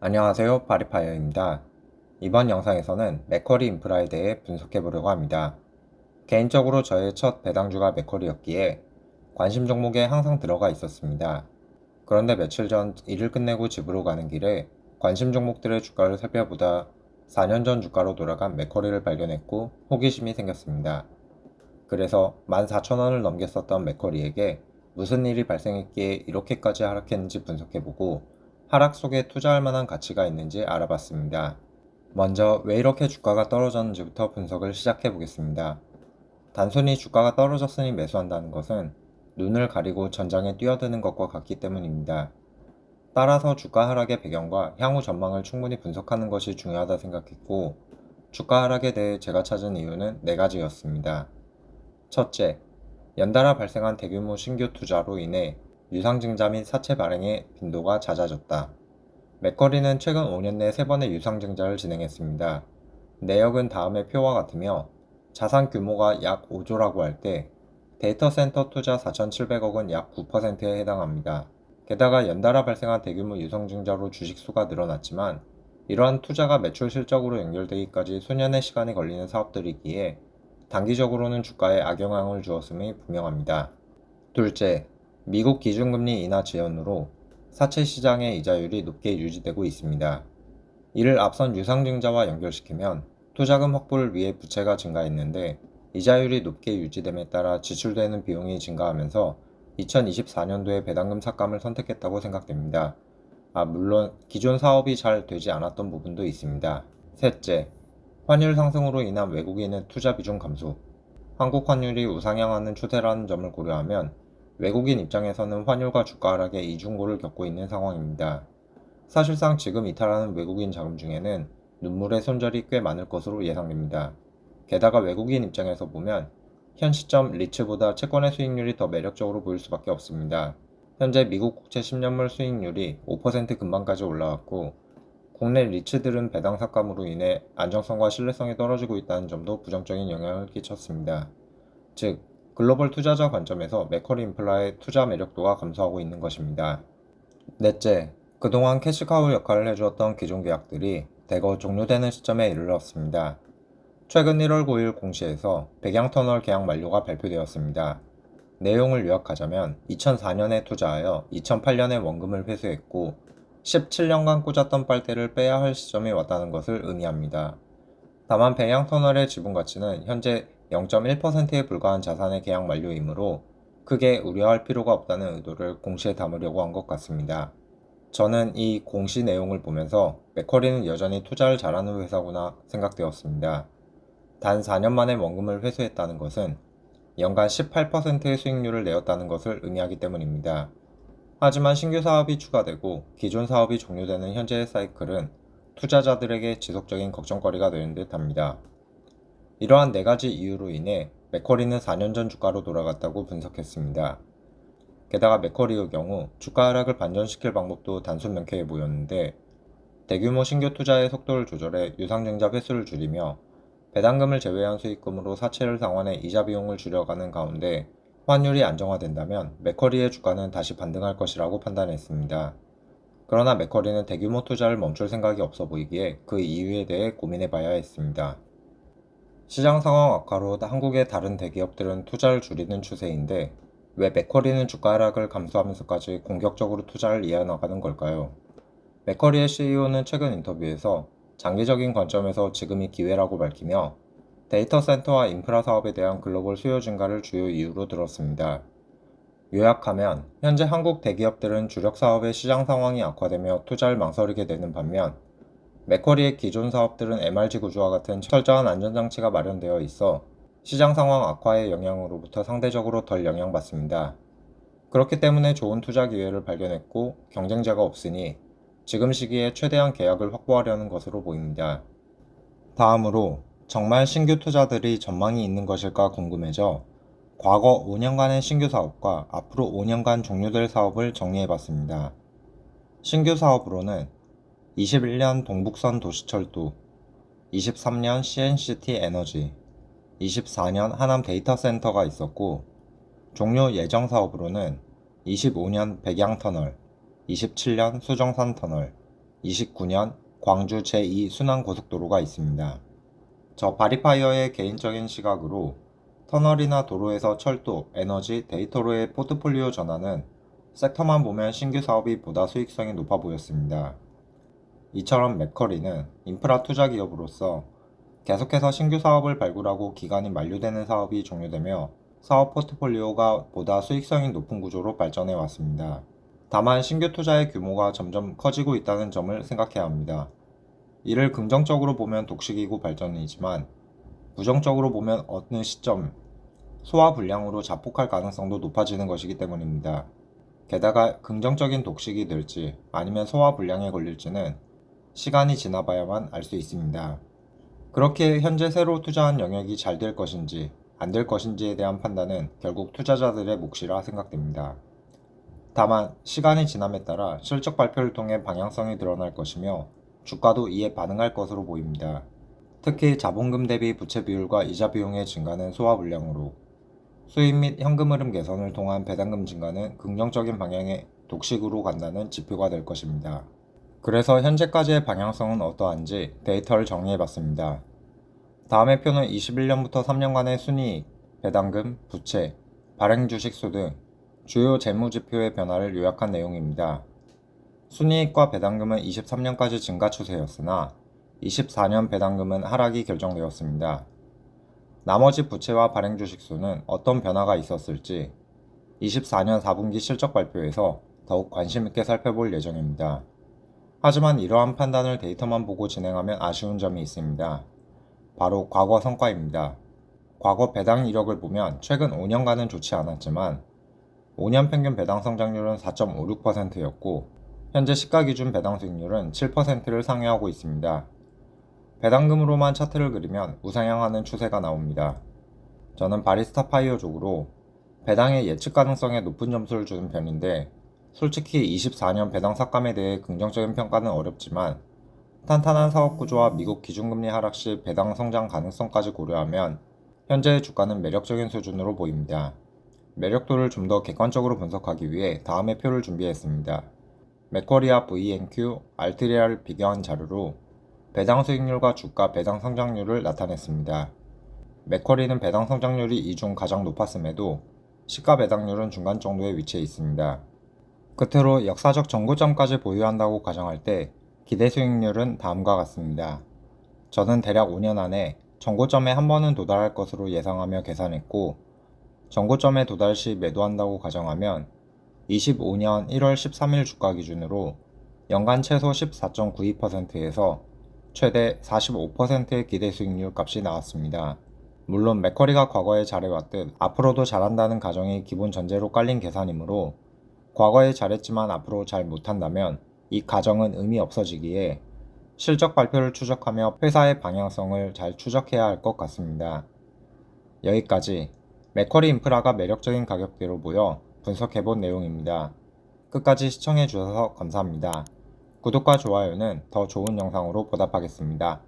안녕하세요, 파리파이어입니다. 이번 영상에서는 맥쿼리 인프라에 대해 분석해 보려고 합니다. 개인적으로 저의 첫 배당주가 맥쿼리였기에 관심 종목에 항상 들어가 있었습니다. 그런데 며칠 전 일을 끝내고 집으로 가는 길에 관심 종목들의 주가를 살펴보다 4년 전 주가로 돌아간 맥쿼리를 발견했고 호기심이 생겼습니다. 그래서 14,000원을 넘겼었던 맥쿼리에게 무슨 일이 발생했기에 이렇게까지 하락했는지 분석해보고 하락 속에 투자할 만한 가치가 있는지 알아봤습니다. 먼저 왜 이렇게 주가가 떨어졌는지부터 분석을 시작해 보겠습니다. 단순히 주가가 떨어졌으니 매수한다는 것은 눈을 가리고 전장에 뛰어드는 것과 같기 때문입니다. 따라서 주가 하락의 배경과 향후 전망을 충분히 분석하는 것이 중요하다 생각했고, 주가 하락에 대해 제가 찾은 이유는 4가지였습니다. 첫째, 연달아 발생한 대규모 신규 투자로 인해 유상증자 및 사채 발행의 빈도가 잦아졌다. 맥쿼리는 최근 5년 내 3번의 유상증자를 진행했습니다. 내역은 다음의 표와 같으며 자산 규모가 약 5조라고 할 때 데이터 센터 투자 4,700억은 약 9%에 해당합니다. 게다가 연달아 발생한 대규모 유상증자로 주식수가 늘어났지만 이러한 투자가 매출 실적으로 연결되기까지 수년의 시간이 걸리는 사업들이기에 단기적으로는 주가에 악영향을 주었음이 분명합니다. 둘째, 미국 기준금리 인하 지연으로 사채 시장의 이자율이 높게 유지되고 있습니다. 이를 앞선 유상증자와 연결시키면 투자금 확보를 위해 부채가 증가했는데 이자율이 높게 유지됨에 따라 지출되는 비용이 증가하면서 2024년도에 배당금 삭감을 선택했다고 생각됩니다. 물론 기존 사업이 잘 되지 않았던 부분도 있습니다. 셋째, 환율 상승으로 인한 외국인의 투자 비중 감소. 한국 환율이 우상향하는 추세라는 점을 고려하면 외국인 입장에서는 환율과 주가 하락에 이중고를 겪고 있는 상황입니다. 사실상 지금 이탈하는 외국인 자금 중에는 눈물의 손절이 꽤 많을 것으로 예상됩니다. 게다가 외국인 입장에서 보면 현 시점 리츠보다 채권의 수익률이 더 매력적으로 보일 수밖에 없습니다. 현재 미국 국채 10년물 수익률이 5% 근방까지 올라왔고 국내 리츠들은 배당 삭감으로 인해 안정성과 신뢰성이 떨어지고 있다는 점도 부정적인 영향을 끼쳤습니다. 즉, 글로벌 투자자 관점에서 맥쿼리 인플라의 투자 매력도가 감소하고 있는 것입니다. 넷째, 그동안 캐시카우 역할을 해주었던 기존 계약들이 대거 종료되는 시점에 이르렀습니다. 최근 1월 9일 공시에서 백양터널 계약 만료가 발표되었습니다. 내용을 요약하자면 2004년에 투자하여 2008년에 원금을 회수했고 17년간 꽂았던 빨대를 빼야 할 시점이 왔다는 것을 의미합니다. 다만 백양터널의 지분 가치는 현재 0.1%에 불과한 자산의 계약 만료이므로 크게 우려할 필요가 없다는 의도를 공시에 담으려고 한 것 같습니다. 저는 이 공시 내용을 보면서 맥쿼리는 여전히 투자를 잘하는 회사구나 생각되었습니다. 단 4년 만에 원금을 회수했다는 것은 연간 18%의 수익률을 내었다는 것을 의미하기 때문입니다. 하지만 신규 사업이 추가되고 기존 사업이 종료되는 현재의 사이클은 투자자들에게 지속적인 걱정거리가 되는 듯 합니다. 이러한 4가지 이유로 인해 맥쿼리는 4년 전 주가로 돌아갔다고 분석했습니다. 게다가 맥쿼리의 경우 주가 하락을 반전시킬 방법도 단순 명쾌해 보였는데 대규모 신규 투자의 속도를 조절해 유상증자 횟수를 줄이며 배당금을 제외한 수익금으로 사채를 상환해 이자 비용을 줄여가는 가운데 환율이 안정화된다면 맥쿼리의 주가는 다시 반등할 것이라고 판단했습니다. 그러나 맥쿼리는 대규모 투자를 멈출 생각이 없어 보이기에 그 이유에 대해 고민해 봐야 했습니다. 시장 상황 악화로 한국의 다른 대기업들은 투자를 줄이는 추세인데 왜 맥쿼리는 주가 하락을 감수하면서까지 공격적으로 투자를 이어나가는 걸까요? 맥쿼리의 CEO는 최근 인터뷰에서 장기적인 관점에서 지금이 기회라고 밝히며 데이터 센터와 인프라 사업에 대한 글로벌 수요 증가를 주요 이유로 들었습니다. 요약하면 현재 한국 대기업들은 주력 사업의 시장 상황이 악화되며 투자를 망설이게 되는 반면 맥쿼리의 기존 사업들은 MRG 구조와 같은 철저한 안전장치가 마련되어 있어 시장 상황 악화의 영향으로부터 상대적으로 덜 영향받습니다. 그렇기 때문에 좋은 투자 기회를 발견했고 경쟁자가 없으니 지금 시기에 최대한 계약을 확보하려는 것으로 보입니다. 다음으로 정말 신규 투자들이 전망이 있는 것일까 궁금해져 과거 5년간의 신규 사업과 앞으로 5년간 종료될 사업을 정리해봤습니다. 신규 사업으로는 21년 동북선 도시철도, 23년 CNCT 에너지, 24년 하남 데이터 센터가 있었고 종료 예정 사업으로는 25년 백양터널, 27년 수정산 터널, 29년 광주 제2 순환고속도로가 있습니다. 저 바리파이어의 개인적인 시각으로 터널이나 도로에서 철도, 에너지, 데이터로의 포트폴리오 전환은 섹터만 보면 신규 사업이 보다 수익성이 높아 보였습니다. 이처럼 맥커리는 인프라 투자 기업으로서 계속해서 신규 사업을 발굴하고 기간이 만료되는 사업이 종료되며 사업 포트폴리오가 보다 수익성이 높은 구조로 발전해 왔습니다. 다만 신규 투자의 규모가 점점 커지고 있다는 점을 생각해야 합니다. 이를 긍정적으로 보면 독식이고 발전이지만 부정적으로 보면 어느 시점 소화 불량으로 자폭할 가능성도 높아지는 것이기 때문입니다. 게다가 긍정적인 독식이 될지 아니면 소화 불량에 걸릴지는 시간이 지나봐야만 알 수 있습니다. 그렇게 현재 새로 투자한 영역이 잘 될 것인지 안 될 것인지에 대한 판단은 결국 투자자들의 몫이라 생각됩니다. 다만 시간이 지남에 따라 실적 발표를 통해 방향성이 드러날 것이며 주가도 이에 반응할 것으로 보입니다. 특히 자본금 대비 부채 비율과 이자 비용의 증가는 소화 불량으로 수입 및 현금 흐름 개선을 통한 배당금 증가는 긍정적인 방향의 독식으로 간다는 지표가 될 것입니다. 그래서 현재까지의 방향성은 어떠한지 데이터를 정리해봤습니다. 다음의 표는 21년부터 3년간의 순이익, 배당금, 부채, 발행 주식수 등 주요 재무지표의 변화를 요약한 내용입니다. 순이익과 배당금은 23년까지 증가 추세였으나 24년 배당금은 하락이 결정되었습니다. 나머지 부채와 발행 주식수는 어떤 변화가 있었을지 24년 4분기 실적 발표에서 더욱 관심 있게 살펴볼 예정입니다. 하지만 이러한 판단을 데이터만 보고 진행하면 아쉬운 점이 있습니다. 바로 과거 성과입니다. 과거 배당 이력을 보면 최근 5년간은 좋지 않았지만 5년 평균 배당 성장률은 4.56%였고 현재 시가 기준 배당 수익률은 7%를 상회하고 있습니다. 배당금으로만 차트를 그리면 우상향하는 추세가 나옵니다. 저는 바리스타 파이어족으로 배당의 예측 가능성에 높은 점수를 주는 편인데 솔직히 24년 배당 삭감에 대해 긍정적인 평가는 어렵지만 탄탄한 사업 구조와 미국 기준금리 하락 시 배당 성장 가능성까지 고려하면 현재의 주가는 매력적인 수준으로 보입니다. 매력도를 좀 더 객관적으로 분석하기 위해 다음의 표를 준비했습니다. 맥쿼리와 VNQ, 알트리아를 비교한 자료로 배당 수익률과 주가 배당 성장률을 나타냈습니다. 맥쿼리는 배당 성장률이 이 중 가장 높았음에도 시가 배당률은 중간 정도에 위치해 있습니다. 끝으로 역사적 정고점까지 보유한다고 가정할 때 기대 수익률은 다음과 같습니다. 저는 대략 5년 안에 정고점에 한 번은 도달할 것으로 예상하며 계산했고 정고점에 도달 시 매도한다고 가정하면 25년 1월 13일 주가 기준으로 연간 최소 14.92%에서 최대 45%의 기대 수익률 값이 나왔습니다. 물론 맥쿼리가 과거에 잘해왔듯 앞으로도 잘한다는 가정이 기본 전제로 깔린 계산이므로 과거에 잘했지만 앞으로 잘 못한다면 이 가정은 의미 없어지기에 실적 발표를 추적하며 회사의 방향성을 잘 추적해야 할 것 같습니다. 여기까지 맥쿼리 인프라가 매력적인 가격대로 보여 분석해본 내용입니다. 끝까지 시청해주셔서 감사합니다. 구독과 좋아요는 더 좋은 영상으로 보답하겠습니다.